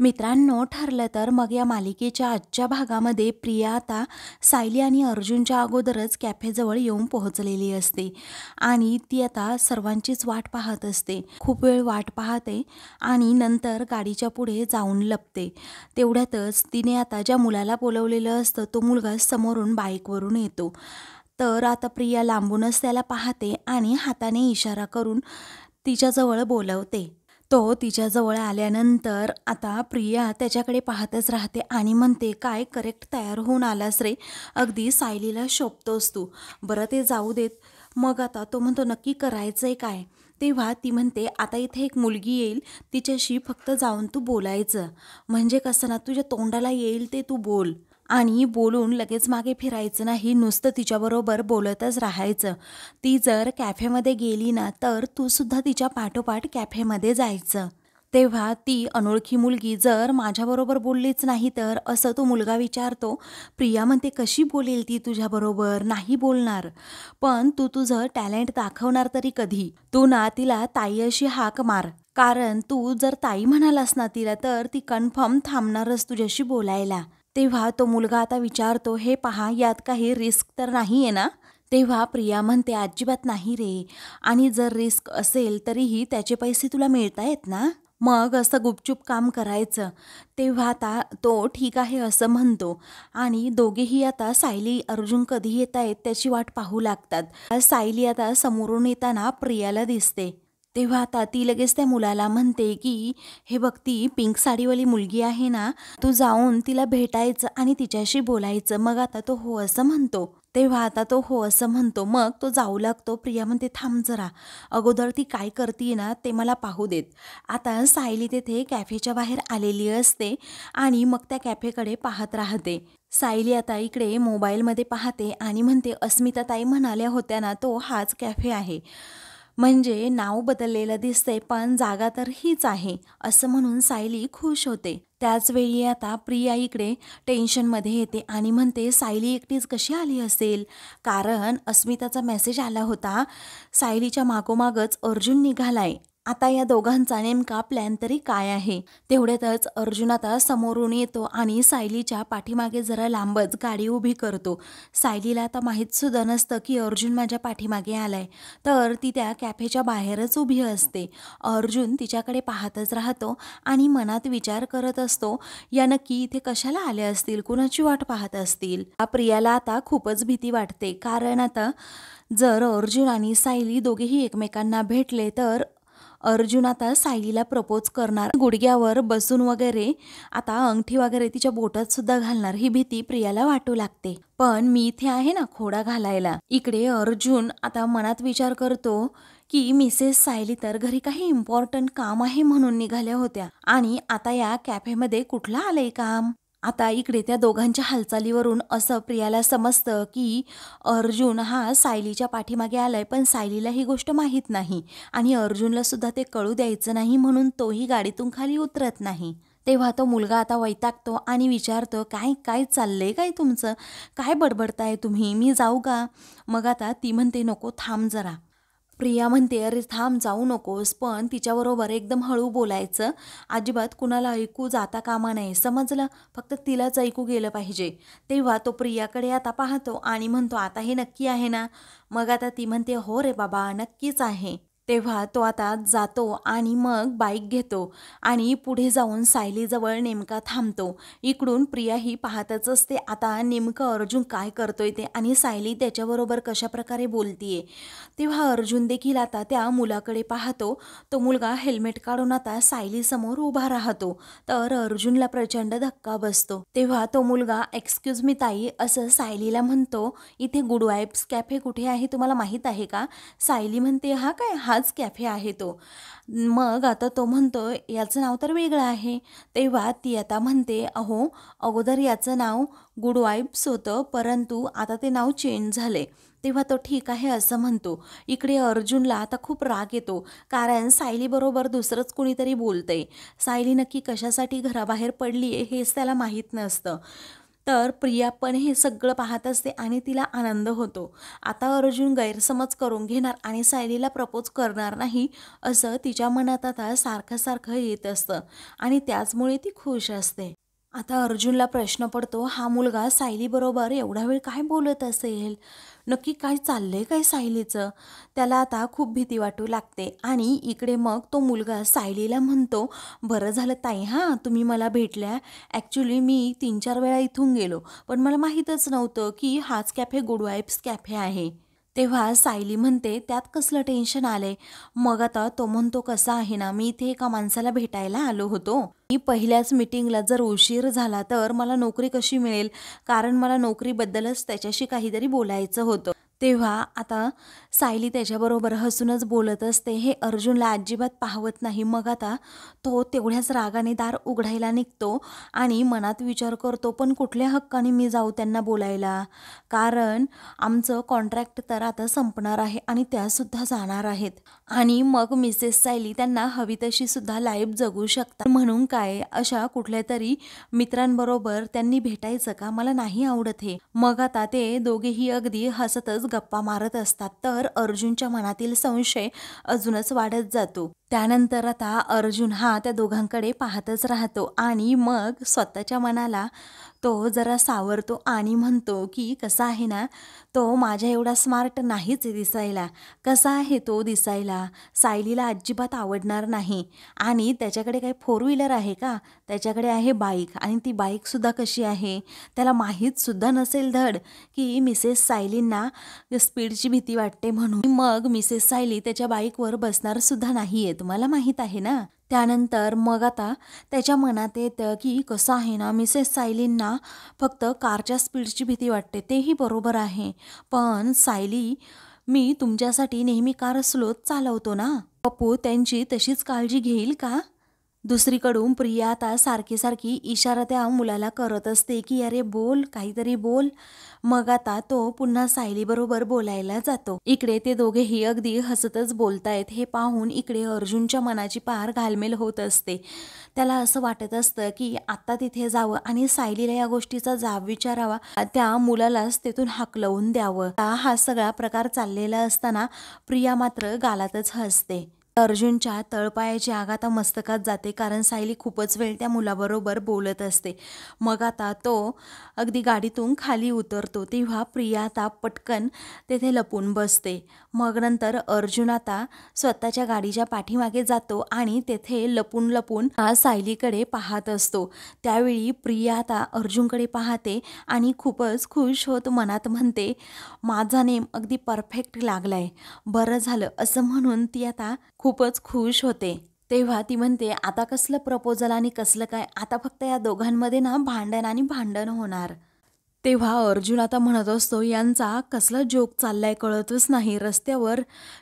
मित्रांनो, ठरलं तर मग या मालिकेच्या आजच्या भागामध्ये प्रिया आता सायली आणि अर्जुनच्या अगोदरच कॅफेजवळ येऊन पोहोचलेली असते आणि ती आता सर्वांचीच वाट पाहत असते. खूप वेळ वाट पाहते आणि नंतर गाडीच्या पुढे जाऊन लपते. तेवढ्यातच तिने आता ज्या मुलाला बोलवलेलं असतं तो मुलगा समोरून बाईकवरून येतो. तर आता प्रिया लांबूनच त्याला पाहते आणि हाताने इशारा करून तिच्याजवळ बोलवते. तो तिच्याजवळ आल्यानंतर आता प्रिया त्याच्याकडे पाहतच राहते आणि म्हणते, "काय करेक्ट तयार होऊन आलास रे? अगदी सायलीला शोभतोस तू. बरं ते जाऊ देत." मग आता तो म्हणतो, "नक्की करायचंय काय?" तेव्हा ती म्हणते, "आता इथे एक मुलगी येईल, तिच्याशी फक्त जाऊन तू बोलायचं. म्हणजे कसं ना, तुझ्या तोंडाला येईल ते तू बोल. आणि बोलून लगेच मागे फिरायचं नाही, नुसतं तिच्याबरोबर बोलतच राहायचं. ती जर कॅफेमध्ये गेली ना तर तू सुद्धा तिच्या पाठोपाठ कॅफेमध्ये जायचं. तेव्हा ती अनोळखी मुलगी जर माझ्याबरोबर बोललीच नाही तर?" असं तो मुलगा विचारतो. प्रिया म्हणते, "कशी बोलेल ती तुझ्याबरोबर? नाही बोलणार. पण तू तुझं टॅलेंट दाखवणार तरी कधी? तू ना तिला ताई अशी हाक मार. कारण तू जर ताई म्हणालास ना तिला तर ती कन्फर्म थांबणारच तुझ्याशी बोलायला." तेव्हा तो मुलगा आता विचारतो, "हे पहा, यात काही रिस्क तर नाही आहे ना?" तेव्हा प्रिया म्हणते, "अजिबात नाही रे. आणि जर रिस्क असेल तरीही त्याचे पैसे तुला मिळतायत ना? मग असं गुपचूप काम करायचं." तेव्हा आता तो ठीक आहे असं म्हणतो आणि दोघेही आता सायली अर्जुन कधी येत आहेत त्याची वाट पाहू लागतात. सायली आता समोरून येताना प्रियाला दिसते. तेव्हा आता ती लगेच त्या मुलाला म्हणते की, "हे बघ, ती पिंक साडीवाली मुलगी आहे ना, तू जाऊन तिला भेटायचं आणि तिच्याशी बोलायचं." मग आता तो हो असं म्हणतो. तेव्हा आता तो हो असं म्हणतो. मग तो जाऊ लागतो. प्रिया म्हणते, "थांब जरा, अगोदर ती काय करते ना ते मला पाहू देत." आता सायली तेथे कॅफेच्या बाहेर आलेली असते आणि मग त्या कॅफेकडे पाहत राहते. सायली आता इकडे मोबाईलमध्ये पाहते आणि म्हणते, "अस्मिताताई म्हणाल्या होत्या ना, तो हाच कॅफे आहे. म्हणजे नाव बदललेलं दिसतंय पण जागा तर हीच आहे." असं म्हणून सायली खुश होते. त्याचवेळी आता प्रिया इकडे टेन्शनमध्ये येते आणि म्हणते, "सायली एकटीच कशी आली असेल?" कारण अस्मिताचा मेसेज आला होता, सायलीच्या मागोमागच अर्जुन निघालाय. आता या दोघांचा नेमका प्लॅन तरी काय आहे? तेवढ्यातच अर्जुन आता समोरून येतो आणि सायलीच्या पाठीमागे जरा लांबच गाडी उभी करतो. सायलीला आता माहीत सुद्धा नसतं की अर्जुन माझ्या पाठीमागे आलाय. तर ती त्या कॅफेच्या बाहेरच उभी असते. अर्जुन तिच्याकडे पाहतच राहतो आणि मनात विचार करत असतो, या नक्की इथे कशाला आल्या असतील, कुणाची वाट पाहत असतील. प्रियाला आता खूपच भीती वाटते. कारण आता जर अर्जुन आणि सायली दोघेही एकमेकांना भेटले तर अर्जुन आता सायलीला प्रपोज करणार, गुडघ्यावर बसून वगैरे आता अंगठी वगैरे तिच्या बोटात सुद्धा घालणार. ही भीती प्रियाला वाटू लागते. पण मी इथे आहे ना खोडा घालायला. इकडे अर्जुन आता मनात विचार करतो की मिसेस सायली तर घरी काही इम्पॉर्टंट काम आहे म्हणून निघाल्या होत्या आणि आता या कॅफेमध्ये कुठलं आलंय काम? आता इकडे त्या दोघांच्या हालचालीवरून असं प्रियाला समजतं की अर्जुन हा सायलीच्या पाठीमागे आलाय, पण सायलीला ही गोष्ट माहीत नाही आणि अर्जुनला सुद्धा ते कळू द्यायचं नाही म्हणून तोही गाडीतून खाली उतरत नाही. तेव्हा तो मुलगा आता वैतागतो आणि विचारतो, "काय काय चाललंय काय तुमचं? काय बडबडताय तुम्ही? मी जाऊ का?" मग आता ती म्हणते, "नको, थांब जरा." प्रिया म्हणते, "अरे थांब, जाऊ नकोस, पण तिच्याबरोबर एकदम हळू बोलायचं. अजिबात कुणाला ऐकू जाता कामा नये, समजलं? फक्त तिलाच ऐकू गेलं पाहिजे." तेव्हा तो प्रियाकडे आता पाहतो आणि म्हणतो, "आता हे नक्की आहे ना?" मग आता ती म्हणते, "हो रे बाबा, नक्कीच आहे." तेव्हा तो आता जातो आणि मग बाईक घेतो आणि पुढे जाऊन सायलीजवळ नेमका थांबतो. इकडून प्रिया ही पाहतच असते आता नेमकं अर्जुन काय करतोय ते आणि सायली त्याच्याबरोबर कशाप्रकारे बोलतीये. तेव्हा अर्जुन देखील आता त्या मुलाकडे पाहतो. तो मुलगा हेल्मेट काढून आता सायलीसमोर उभा राहतो. तर अर्जुनला प्रचंड धक्का बसतो. तेव्हा तो मुलगा, "एक्सक्यूज मी ताई," असं सायलीला म्हणतो, "इथे गुड वाइब्स कॅफे कुठे आहे तुम्हाला माहीत आहे का?" सायली म्हणते, "हा काय, हाच कॅफे आहे तो." मग आता तो म्हणतो, "याचं नाव तर वेगळं आहे." तेव्हा ती आता म्हणते, "अहो, अगोदर याचं नाव गुड वाइब्स होतं, परंतु आता ते नाव चेंज झाले." तेव्हा तो ठीक आहे असं म्हणतो. इकडे अर्जुनला आता खूप राग येतो. कारण सायलीबरोबर दुसरंच कुणीतरी बोलतंय. सायली नक्की कशासाठी घराबाहेर पडली आहे हेच त्याला माहीत नसतं. तर प्रिया पण हे सगळं पाहत असते आणि तिला आनंद होतो. आता अर्जुन गैरसमज करून घेणार आणि सायलीला प्रपोज करणार नाही असं तिच्या मनात आता सारखं सारखं येत असतं आणि त्याचमुळे ती खुश असते. आता अर्जुनला प्रश्न पडतो, हा मुलगा सायलीबरोबर एवढा वेळ काय बोलत असेल? नक्की काय चाललंय काय सायलीचं? त्याला आता खूप भीती वाटू लागते आणि इकडे मग तो मुलगा सायलीला म्हणतो, बरं झालं ताई हां तुम्ही मला भेटल्या. ॲक्च्युली मी 3-4 वेळा इथून गेलो, पण मला माहीतच नव्हतं की हाच कॅफे गुड वाइब्स कॅफे आहे. तेव्हा सायली म्हणते, त्यात कसलं टेन्शन आलंय? मग आता तो म्हणतो, कसं आहे ना, मी इथे एका माणसाला भेटायला आलो होतो. मी पहिल्याच मीटिंगला जर उशीर झाला तर मला नोकरी कशी मिळेल? कारण मला नोकरीबद्दलच त्याच्याशी काहीतरी बोलायचं होतं. तेव्हा आता सायली त्याच्याबरोबर हसूनच बोलत असते. हे अर्जुनला अजिबात पाहवत नाही. मग आता तो तेवढ्याच रागाने दार उघडायला निघतो आणि मनात विचार करतो, पण कुठल्या हक्काने मी जाऊ त्यांना बोलायला? कारण आमचं कॉन्ट्रॅक्ट तर आता संपणार आहे आणि त्यासुद्धा जाणार आहेत आणि मग मिसेस सायली त्यांना हवी तशी सुद्धा लाईफ जगू शकतात. म्हणून काय अशा कुठल्या तरी मित्रांबरोबर त्यांनी भेटायचं का? मला नाही आवडत हे. मग आता ते दोघेही अगदी हसतच गप्पा मारत असतात. तर अर्जुनच्या मनातील संशय अजूनच वाढत जातो. त्यानंतर आता अर्जुन हा त्या दोघांकडे पाहतच राहतो आणि मग स्वतःच्या मनाला तो जरा सावरतो आणि म्हणतो की कसा आहे ना, तो माझ्या एवढा स्मार्ट नाहीच दिसायला. कसा आहे तो दिसायला? सायलीला अजिबात आवडणार नाही आणि त्याच्याकडे काही फोर व्हीलर आहे का? त्याच्याकडे आहे बाईक आणि ती बाईकसुद्धा कशी आहे? त्याला माहीतसुद्धा नसेल धड की मिसेस सायलींना स्पीडची भीती वाटते म्हणून. मग मिसेस सायली त्याच्या बाईकवर बसणारसुद्धा नाही आहे, तुम्हाला माहीत आहे ना? त्यानंतर मग आता त्याच्या मनात येतं की कसं आहे ना, मिसेस सायलींना फक्त कारच्या स्पीडची भीती वाटते, तेही बरोबर आहे. पण सायली, मी तुमच्यासाठी नेहमी कार स्लोच चालवतो ना. पप्पू त्यांची तशीच काळजी घेईल का? दुसरीकडून प्रिया आता सारखी सारखी इशारा त्या मुलाला करत असते की अरे बोल, काहीतरी बोल. मग आता तो पुन्हा सायलीबरोबर बोलायला जातो. इकडे ते दोघेही अगदी हसतच बोलतायत. हे पाहून इकडे अर्जुनच्या मनाची पार घालमेल होत असते. त्याला असं वाटत असतं की आत्ता तिथे जावं आणि सायलीला या गोष्टीचा जाब विचारावा, त्या मुलालाच तिथून हाकलवून द्यावं. हा सगळा प्रकार चाललेला असताना प्रिया मात्र गालातच हसते. अर्जुनच्या तळपायाची आग आता मस्तकात जाते कारण सायली खूपच वेळ त्या मुलाबरोबर बोलत असते. मग आता तो अगदी गाडीतून खाली उतरतो. तेव्हा प्रिया आता पटकन तेथे लपून बसते. मग नंतर अर्जुन आता स्वतःच्या गाडीच्या पाठीमागे जातो आणि तेथे लपून लपून सायलीकडे पाहत असतो. त्यावेळी प्रिया आता अर्जुनकडे पाहते आणि खूपच खुश होत मनात म्हणते, माझा नेम अगदी परफेक्ट लागलाय, बरं झालं असं म्हणून ती आता खूपच खुश होते. तेव्हा ती म्हणते, आता कसलं प्रपोजल आणि कसलं काय, आता फक्त या दोघांमध्ये ना भांडण आणि भांडण होणार. तेव्हा अर्जुन आता म्हणत असतो, यांचा कसला जोक चाललाय कळतच नाही. रस्त्यावर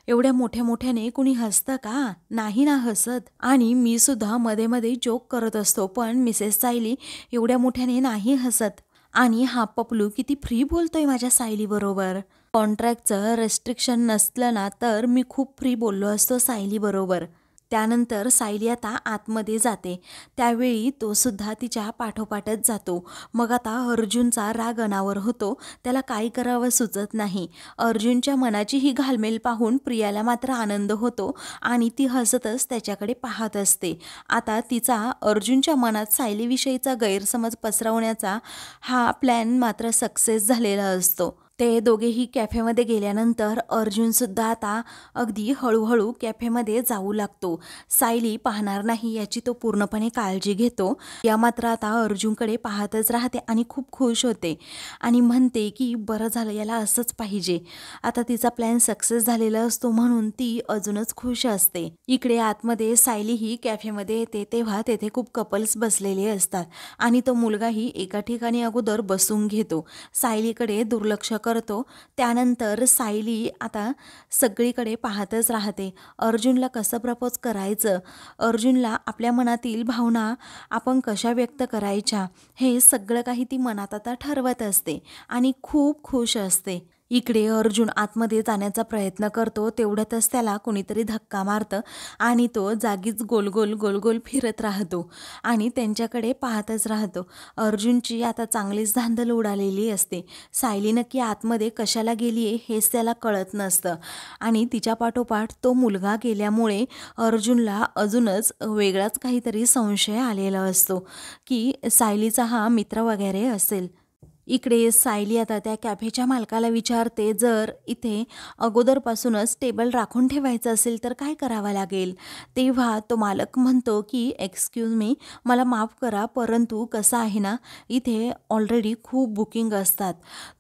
एवढ्या मोठ्या मोठ्याने कुणी हसतं का? नाही ना हसत. आणि मी सुद्धा मध्ये मध्ये जोक करत असतो, पण मिसेस सायली एवढ्या मोठ्याने नाही हसत. आणि हा पपलू किती फ्री बोलतोय माझ्या सायलीबरोबर. कॉन्ट्रॅक्टचं रेस्ट्रिक्शन नसलं ना तर मी खूप फ्री बोललो असतो सायलीबरोबर. त्यानंतर सायली आता आतमध्ये जाते. त्यावेळी तो सुद्धा तिच्या पाठोपाठच जातो. मग आता अर्जुनचा राग अनावर होतो. त्याला काय करावं सुचत नाही. अर्जुनच्या मनाची ही घालमेल पाहून प्रियाला मात्र आनंद होतो आणि ती हसतच त्याच्याकडे पाहत असते. आता तिचा अर्जुनच्या मनात सायलीविषयीचा गैरसमज पसरवण्याचा हा प्लॅन मात्र सक्सेस झालेला असतो. ते दोघेही कॅफेमध्ये गेल्यानंतर अर्जुनसुद्धा आता अगदी हळूहळू कॅफेमध्ये जाऊ लागतो. सायली पाहणार नाही याची तो पूर्णपणे काळजी घेतो. या मात्र आता अर्जुनकडे पाहतच राहते आणि खूप खुश होते आणि म्हणते की बरं झालं, याला असंच पाहिजे. आता तिचा प्लॅन सक्सेस झालेला असतो म्हणून ती अजूनच खुश असते. इकडे आतमध्ये सायली ही कॅफेमध्ये येते. तेव्हा तेथे खूप कपल्स बसलेले असतात आणि तो मुलगाही एका ठिकाणी अगोदर बसून घेतो. सायलीकडे दुर्लक्ष करतो. त्यानंतर सायली आता सगळीकडे पाहतच राहते. अर्जुनला कसं प्रपोज करायचं, अर्जुनला आपल्या मनातील भावना आपण कशा व्यक्त करायच्या, हे सगळं काही ती मनात आता ठरवत असते आणि खूप खुश असते. इकडे अर्जुन आतमध्ये जाण्याचा प्रयत्न करतो, तेवढ्यातच त्याला कोणीतरी धक्का मारतं आणि तो जागीच गोलगोल गोलगोल फिरत राहतो आणि त्यांच्याकडे पाहतच राहतो. अर्जुनची आता चांगलीच धांदल उडालेली असते. सायली नक्की आतमध्ये कशाला गेली आहे हेच त्याला कळत नसतं आणि तिच्या पाठोपाठ तो मुलगा गेल्यामुळे अर्जुनला अजूनच वेगळाच काहीतरी संशय आलेला असतो की सायलीचा हा मित्र वगैरे असेल. इकडे सायली आता त्या कॅफेच्या मालकाला विचारते, जर इथे अगोदरपासूनच टेबल राखून ठेवायचं असेल तर काय करावं लागेल. तेव्हा तो मालक म्हणतो की एक्सक्यूज मी, मला माफ करा, परंतु कसं आहे ना, इथे ऑलरेडी खूप बुकिंग असतात.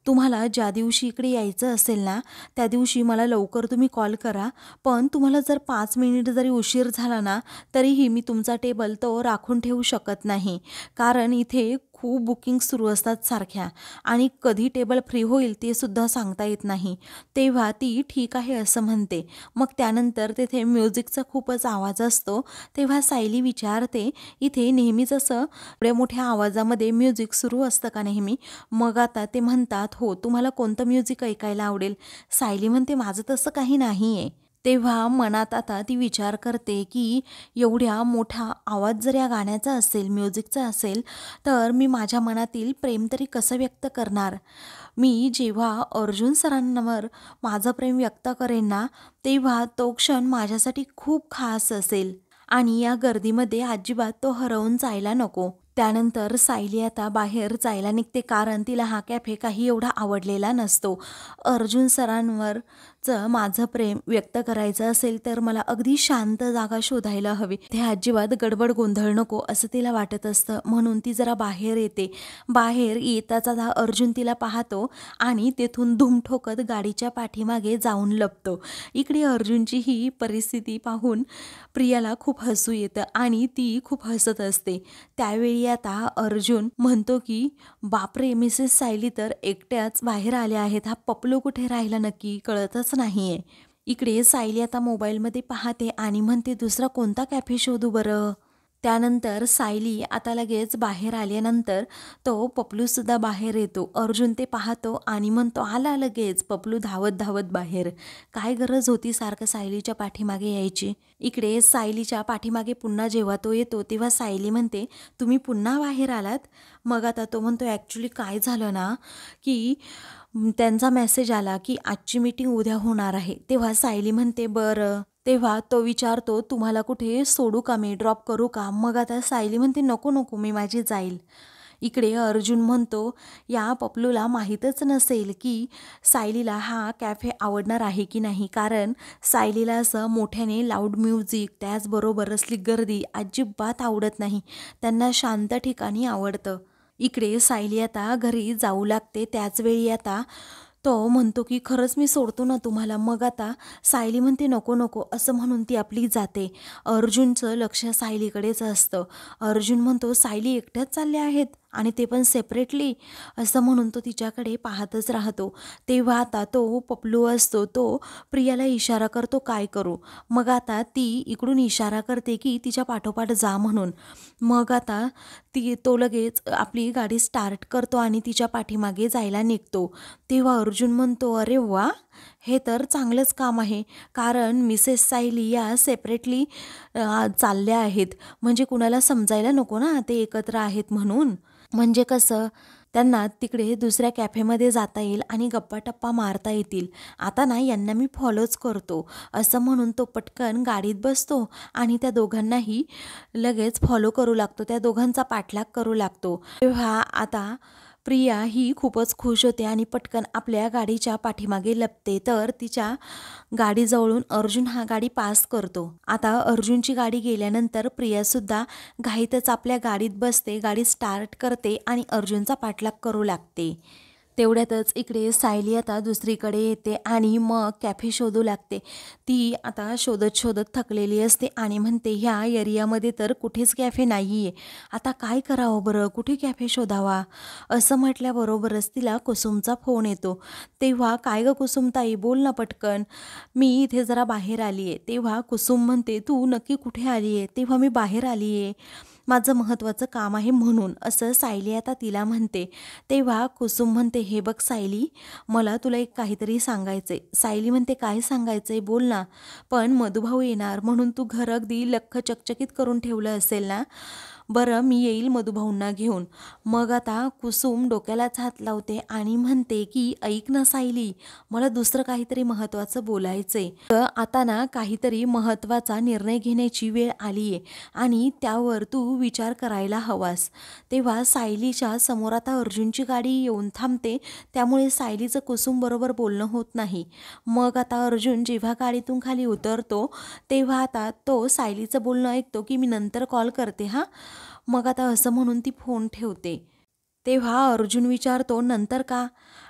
तुम्हाला ज्या दिवशी इकडे यायचं असेल ना, त्या दिवशी मला लवकर तुम्ही कॉल करा, पण तुम्हाला जर 5 मिनिट जरी उशीर झाला ना, तरीही मी तुमचा टेबल तो राखून ठेवू शकत नाही, कारण इथे खूप बुकिंग सुरू असतात सारख्या आणि कधी टेबल फ्री होईल ते सुद्धा सांगता येत नाही. तेव्हा ती ठीक आहे असं म्हणते. मग त्यानंतर तेथे म्युझिकचा खूपच आवाज असतो. तेव्हा सायली विचारते, इथे नेहमीच असं एवढ्या मोठ्या आवाजामध्ये म्युझिक सुरू असतं का नेहमी. मग आता ते म्हणतात, हो, तुम्हाला कोणतं म्युझिक ऐकायला आवडेल. सायली म्हणते, माझं तसं काही नाही आहे. तेव्हा मनात आता ती विचार करते की एवढ्या मोठा आवाज जर या गाण्याचा असेल, म्युझिकचा असेल, तर मी माझ्या मनातील प्रेम तरी कसं व्यक्त करणार. मी जेव्हा अर्जुन सरांवर माझं प्रेम व्यक्त करेन ना, तेव्हा तो क्षण माझ्यासाठी खूप खास असेल आणि या गर्दीमध्ये अजिबात तो हरवून जायला नको. त्यानंतर सायली आता बाहेर जायला निघते, कारण तिला हा कॅफे काही एवढा आवडलेला नसतो. अर्जुन सरांवरचं माझं प्रेम व्यक्त करायचं असेल तर मला अगदी शांत जागा शोधायला हवी. ते अजिबात गडबड गोंधळ नको असं तिला वाटत असतं, म्हणून ती जरा बाहेर येते. बाहेर येताचा अर्जुन तिला पाहतो आणि तेथून धूम ठोकत गाडीच्या पाठीमागे जाऊन लपतो. इकडे अर्जुनची ही परिस्थिती पाहून प्रियाला खूप हसू येतं आणि ती खूप हसत असते. त्यावेळी आता अर्जुन म्हणतो की बापरे, मिसेस सायली तर एकट्याच बाहेर आल्या आहेत, हा पपलू कुठे राहिला नक्की कळतच नाहीये. इकडे सायली आता मोबाईलमध्ये पाहते आणि म्हणते, दुसरा कोणता कॅफे शोधू बरं. त्यानंतर सायली आता लगेच बाहेर आल्यानंतर तो पपलूसुद्धा बाहेर येतो. अर्जुन ते पाहतो आणि म्हणतो, आला लगेच. पपलू धावत धावत बाहेर. काय गरज होती सारखं सायलीच्या पाठीमागे यायची. इकडे सायलीच्या पाठीमागे पुन्हा जेव्हा तो येतो तेव्हा सायली म्हणते, तुम्ही पुन्हा बाहेर आलात. मग आता तो म्हणतो, ॲक्च्युली काय झालं ना, की त्यांचा मेसेज आला की आजची मीटिंग उद्या होणार आहे. तेव्हा सायली म्हणते, बरं. तेव्हा तो विचारतो, तुम्हाला कुठे सोडू का, मी ड्रॉप करू का. मग आता सायली म्हणते, नको नको, मी माझी जाईल. इकडे अर्जुन म्हणतो, या पपलूला माहीतच नसेल की सायलीला हा कॅफे आवडणार आहे की नाही, कारण सायलीला असं मोठ्याने लाऊड म्युझिक त्याचबरोबर असली गर्दी अजिबात आवडत नाही. त्यांना शांत ठिकाणी आवडतं. इकडे सायली आता घरी जाऊ लागते. त्याचवेळी आता तो म्हणतो की खरंच मी सोडतो ना तुम्हाला. मग आता सायली म्हणते, नको नको असं म्हणून ती आपली जाते. अर्जुनचं लक्ष सायलीकडेच असतं. अर्जुन म्हणतो, सायली एकट्याच चालल्या आहेत आणि ते पण सेपरेटली, असं म्हणून तो तिच्याकडे पाहतच राहतो. तेव्हा आता तो पपलू असतो, तो प्रियाला इशारा करतो, काय करू. मग आता ती इकडून इशारा करते की तिच्या पाठोपाठ जा म्हणून. मग आता तो लगेच आपली गाडी स्टार्ट करतो आणि तिच्या पाठीमागे जायला निघतो. तेव्हा अर्जुन म्हणतो, अरे वा, हे तर चांगलंच काम आहे, कारण मिसेस सायली या सेपरेटली चालल्या आहेत, म्हणजे कुणाला समजायला नको ना ते एकत्र आहेत म्हणून. म्हणजे कसं, त्यांना तिकडे दुसऱ्या कॅफेमध्ये जाता येईल आणि गप्पा-टप्पा मारता येतील. आता ना यांना मी फॉलोच करतो, असं म्हणून तो पटकन गाडीत बसतो आणि त्या दोघांनाही लगेच फॉलो करू लागतो, त्या दोघांचा पाठलाग करू लागतो. तेव्हा आता प्रिया ही खूपच खुश होते आणि पटकन आपल्या गाडीच्या पाठीमागे लपते. तर तिच्या गाडीजवळून अर्जुन हा गाडी पास करतो. आता अर्जुनची गाडी गेल्यानंतर प्रियासुद्धा घाईतच आपल्या गाडीत बसते, गाडी स्टार्ट करते आणि अर्जुनचा पाठलाग करू लागते. तेवढ्यातच इकडे सायली आता दुसरीकडे येते आणि मग कॅफे शोधू लागते. ती आता शोधत शोधत थकलेली असते आणि म्हणते, ह्या एरियामध्ये तर कुठेच कॅफे नाही आहे, आता काय करावं बरं, कुठे कॅफे शोधावा. असं म्हटल्याबरोबरच तिला कुसुमचा फोन येतो. तेव्हा, काय गं कुसुमताई, बोल ना पटकन, मी इथे जरा बाहेर आली आहे. तेव्हा कुसुम म्हणते, तू नक्की कुठे आली आहे. तेव्हा मी बाहेर आली आहे. माझं महत्त्वाचं काम आहे म्हणून, असं सायली आता तिला म्हणते. तेव्हा कुसुम म्हणते, हे बघ सायली, मला तुला एक काहीतरी सांगायचंय. सायली म्हणते, काय सांगायचंय बोल ना. पण मधुभाऊ येणार म्हणून तू घर अगदी लख्ख चकचकीत करून ठेवलं असेल ना. बरं, मी येईल मधुभाऊंना घेऊन. मग आता कुसुम डोक्यालाच हात लावते आणि म्हणते की ऐक ना सायली, मला दुसरं काहीतरी महत्त्वाचं बोलायचंय. तर आता ना काहीतरी महत्त्वाचा निर्णय घेण्याची वेळ आली आहे आणि त्यावर तू विचार करायला हवास. तेव्हा सायलीच्या समोर आता अर्जुनची गाडी येऊन थांबते. त्यामुळे सायलीचं कुसुम बरोबर बोलणं होत नाही. मग आता अर्जुन जेव्हा गाडीतून खाली उतरतो तेव्हा आता तो सायलीचं बोलणं ऐकतो की मी नंतर कॉल करते हां. मग आता असं म्हणून ती फोन ठेवते. तेव्हा अर्जुन विचारतो, नंतर का?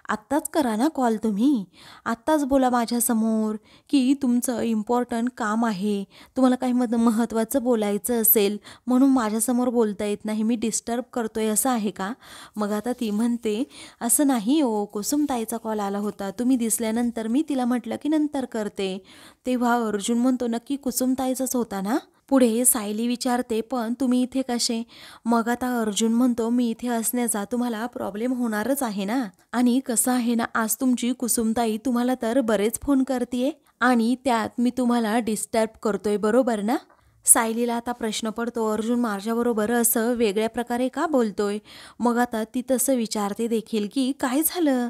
आत्ताच करा ना कॉल तुम्ही. आत्ताच बोला माझ्यासमोर की तुमचं इम्पॉर्टंट काम आहे. तुम्हाला काही महत्त्वाचं बोलायचं असेल म्हणून माझ्यासमोर बोलता येत नाही, मी डिस्टर्ब करतोय असं आहे का? मग आता ती म्हणते, असं नाही हो, कुसुमताईचा कॉल आला होता. तुम्ही दिसल्यानंतर मी तिला म्हटलं की नंतर करते. तेव्हा अर्जुन म्हणतो, नक्की कुसुमताईचाच होता ना? पुढे सायली विचारते, पण तुम्ही इथे कसे? मग आता अर्जुन म्हणतो, मी इथे असण्याचा तुम्हाला प्रॉब्लेम होणारच आहे ना. आणि कसं आहे ना, आज तुमची कुसुमताई तुम्हाला तर बरेच फोन करते आणि त्यात मी तुम्हाला डिस्टर्ब करतोय, बरोबर ना? सायलीला आता प्रश्न पडतो, अर्जुन माझ्याबरोबर असं वेगळ्या प्रकारे का बोलतोय? मग आता ती तसं विचारते देखील की काय झालं?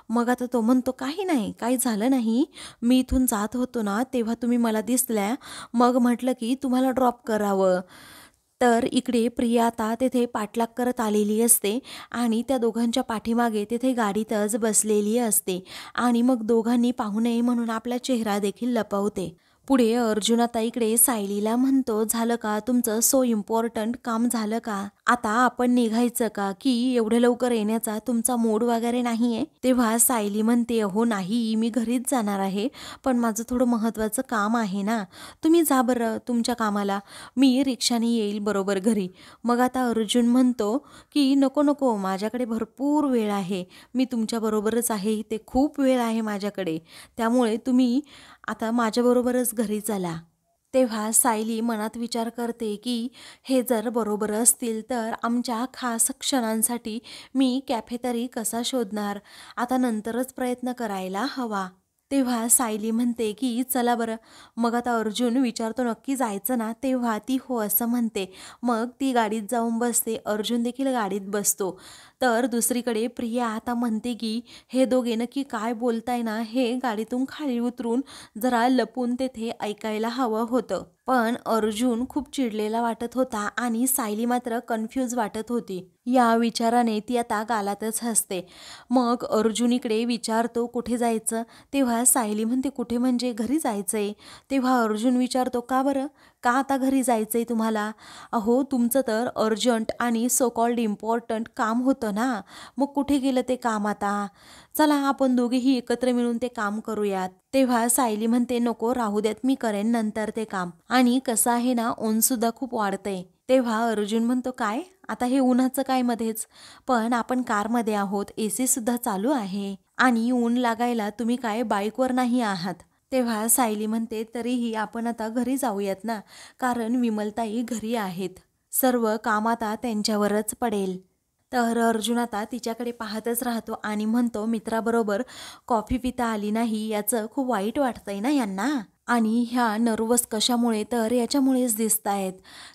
मग आता तो म्हणतो, काही नाही, काही झालं नाही. मी इथून जात होतो ना तेव्हा तुम्ही मला दिसल्या, मग म्हटलं की तुम्हाला ड्रॉप करावं. तर इकडे प्रिया आता तेथे पाठलाग करत आलेली असते आणि त्या दोघांच्या पाठीमागे तेथे गाडीतच बसलेली असते आणि मग दोघांनी पाहू नये म्हणून आपला चेहरा देखील लपवते. पुढे अर्जुन आता इकडे सायलीला म्हणतो, झालं का तुमचं सो इम्पॉर्टंट काम झालं का? आता आपण निघायचं का? की एवढ्या लवकर येण्याचा तुमचा मूड वगैरे नाहीये? तेव्हा सायली म्हणते, हो नाही, मी घरीच जाणार आहे, पण माझं थोडं महत्त्वाचं काम आहे ना. तुम्ही जा बरं तुमच्या कामाला, मी रिक्षाने येईल बरोबर घरी. मग आता अर्जुन म्हणतो की नको नको, माझ्याकडे भरपूर वेळ आहे, मी तुमच्याबरोबरच आहे, ते खूप वेळ आहे माझ्याकडे, त्यामुळे तुम्ही आता माझ्याबरोबरच घरी चला. तेव्हा सायली मनात विचार करते की हे जर बरोबर असतील तर आमच्या खास क्षणांसाठी मी कॅफे तरी कसा शोधणार? आता नंतरच प्रयत्न करायला हवा. तेव्हा सायली म्हणते की चला बरं. मग आता अर्जुन विचारतो, नक्की जायचं ना? तेव्हा ती हो असं म्हणते. मग ती गाडीत जाऊन बसते, अर्जुन देखील गाडीत बसतो. तर दुसरीकडे प्रिया आता म्हणते की हे दोघे नक्की काय बोलताय ना, हे गाडीतून खाली उतरून जरा लपून तेथे ऐकायला हवं होतं. पण अर्जुन खूप चिडलेला वाटत होता आणि सायली मात्र कन्फ्यूज वाटत होती. या विचाराने ती आता गालातच हसते. मग अर्जुन इकडे विचारतो, कुठे जायचं? तेव्हा सायली म्हणते, कुठे म्हणजे घरी जायचंय. तेव्हा अर्जुन विचारतो, का बरं? का आता घरी जायचंय तुम्हाला? अहो तुमचं तर अर्जंट आणि सो कॉल्ड इम्पॉर्टंट काम होतं ना, मग कुठे गेलं ते काम आता? चला आपण दोघेही एकत्र मिळून ते काम करूयात. तेव्हा सायली म्हणते, नको राहू द्यात, मी करेन नंतर ते काम. आणि कसं आहे ना, ऊन सुद्धा खूप वाढतंय. तेव्हा अर्जुन म्हणतो, काय आता हे उन्हाचं काय मध्येच? पण आपण कारमध्ये आहोत, AC सुद्धा चालू आहे आणि ऊन लागायला तुम्ही काय बाईकवर नाही आहात. तेव्हा सायली म्हणते, तरीही आपण आता घरी जाऊयात ना, कारण विमलताई घरी आहेत, सर्व काम आता त्यांच्यावरच पडेल. तर अर्जुन आता तिच्याकडे पाहतच राहतो आणि म्हणतो, मित्राबरोबर कॉफी पिता आली नाही याचं खूप वाईट वाटतंय ना यांना. आणि ह्या नर्वस कशामुळे? तर याच्यामुळेच दिसत आहेत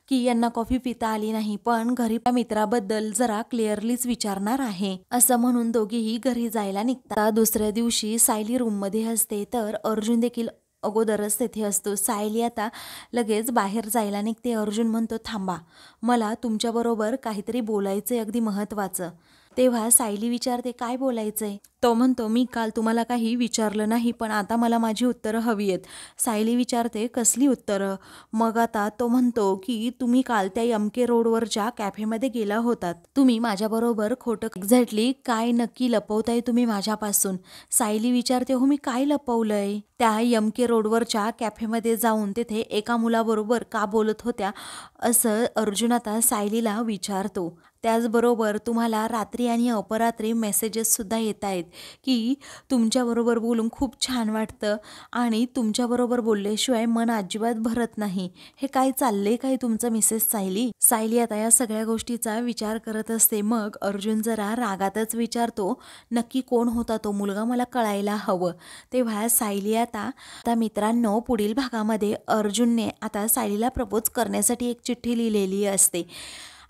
की यांना कॉफी पिता आली नाही, पण घरी मित्राबद्दल जरा क्लिअरलीच विचारणार आहे, असं म्हणून दोघेही घरी जायला निघतात. दुसऱ्या दिवशी सायली रूममध्ये असते तर अर्जुन देखील अगोदरच तेथे असतो. सायली आता लगेच बाहेर जायला निघते. अर्जुन म्हणतो, थांबा, मला तुमच्याबरोबर काहीतरी बोलायचंय, अगदी महत्त्वाचं. तेव्हा सायली विचारते, काय बोलायचंय? तो म्हणतो, मी काल तुम्हाला काही विचारलं नाही, पण आता मला माझी उत्तरं हवी आहेत. सायली विचारते, कसली उत्तरं? मग आता तो म्हणतो की तुम्ही काल त्या MK रोडवरच्या कॅफेमध्ये गेला होतात, तुम्ही माझ्याबरोबर खोटं एक्झॅक्टली काय नक्की लपवताय तुम्ही माझ्यापासून? सायली विचारते, हो मी काय लपवलंय? त्या MK रोडवरच्या कॅफेमध्ये जाऊन तेथे एका मुलाबरोबर का बोलत होत्या, असं अर्जुन आता सायलीला विचारतो. त्याचबरोबर तुम्हाला रात्री आणि अपरात्री मेसेजेस सुद्धा येत आहेत की तुमच्याबरोबर बोलून खूप छान वाटतं आणि तुमच्याबरोबर बोलल्याशिवाय मन अजिबात भरत नाही. हे काय चाललंय काय तुमचं मिसेस सायली? सायली आता या सगळ्या गोष्टीचा विचार करत असते. मग अर्जुन जरा रागातच विचारतो, नक्की कोण होता तो मुलगा, मला कळायला हवं. तेव्हा सायली आता मित्रांनो, पुढील भागामध्ये अर्जुनने आता सायलीला प्रपोज करण्यासाठी एक चिठ्ठी लिहिलेली असते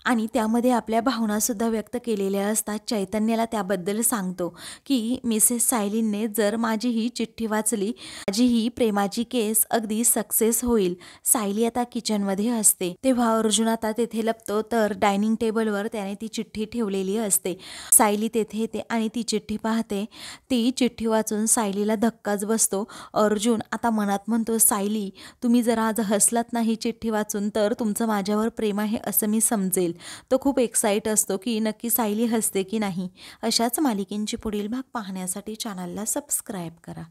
आणि त्यामध्ये आपल्या भावनासुद्धा व्यक्त केलेल्या असतात. चैतन्याला त्याबद्दल सांगतो की मिसेस सायलीने जर माझी ही चिठ्ठी वाचली, माझी ही प्रेमाची केस अगदी सक्सेस होईल. सायली आता किचनमध्ये असते. तेव्हा अर्जुन आता तेथे लपतो, तर डायनिंग टेबलवर त्याने ती चिठ्ठी ठेवलेली असते. सायली तेथे येते आणि ती चिठ्ठी पाहते. ती चिठ्ठी वाचून सायलीला धक्काच बसतो. अर्जुन आता मनात म्हणतो, सायली, तुम्ही जर आज हसलात नाही चिठ्ठी वाचून, तर तुमचं माझ्यावर प्रेम आहे असं मी समजेल. तो खूप एक्साइट असतो की नक्की सायली हसते की नाही. अशाच मालिकेंची पुढील भाग पाहण्यासाठी चॅनलला सबस्क्राईब करा.